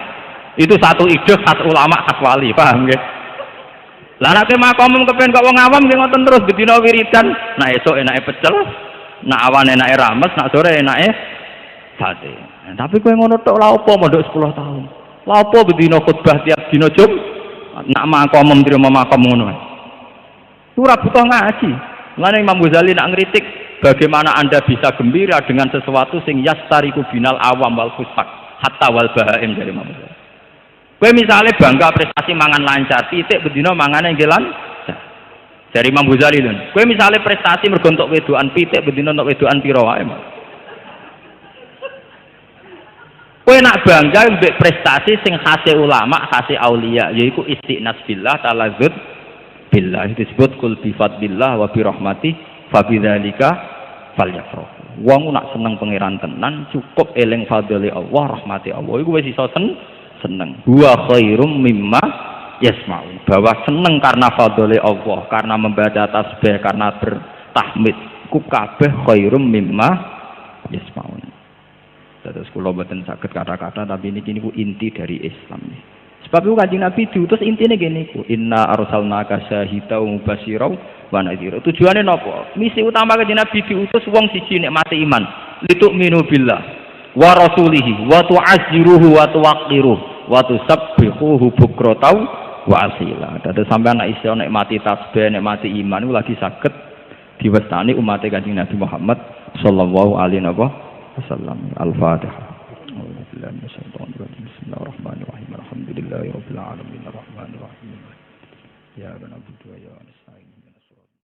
Itu satu ide khas ulama khas wali, paham nggih? Lah nek makom kepen kok wong awam nggih ngoten terus bedina wiridan, nak esuk enake pecel, nak awan enake rames, nak sore enake sate. Tapi kowe ngono tok lha opo mondok 10 tahun. Lha opo bedina khutbah tiap dina Jumat, nak makom trimo makom ngono. Ora butuh ngaji. Lan Imam Ghazali nak ngritik bagaimana Anda bisa gembira dengan sesuatu sing yastariku binal awam wal fusaq hatta wal bahaim dari Imam Ghazali. Kowe misale bangga prestasi mangan lancar, titik bedina mangane nggih lancar. Dari Imam Ghazali lho. Kowe misale prestasi mergo entuk wedokan, titik bedina entuk wedokan pira wae. Kowe nak bangga mbek prestasi sing khase ulama, khase aulia, yaiku istiqnas billah, talazzud billah. Itu disebut kul bi fadlillah wa bi rahmati fa bidzalika falyafrahu. Wong nak seneng pangeran tenan cukup eling fadhile Allah, rahmati Allah. Iku wis iso seneng. Huwa khairum mimma yasma'un. Bahwa seneng karena fadhole Allah, karena membaca tasbih, karena bertahmid, ku kabeh khairum mimma yasma'un. Terus kula mboten saged kata-kata tapi niki niku inti dari Islam. Sebab itu Kanjeng Nabi diutus intine ngene iku. Inna arsalnaka syahidan mubasyiran wa nadhira. Tujuane napa? Misi utama Kanjeng Nabi diutus wong siji nek mati iman, litu'minu billah wa rasulihi wa tu'azziruhu wa tuwaqqiruhu wa tusabbihuhu bukratan wa asila. Dadi sampeyan nek iso nek mati tasbih, nek mati iman iku lagi saged diwestani umat Kanjeng Nabi Muhammad sallallahu alaihi wasallam. Al-Fatihah. Bismillahirrahmanirrahim. Alhamdulillahirabbil alamin arrahmanirrahim. Ya Rabbana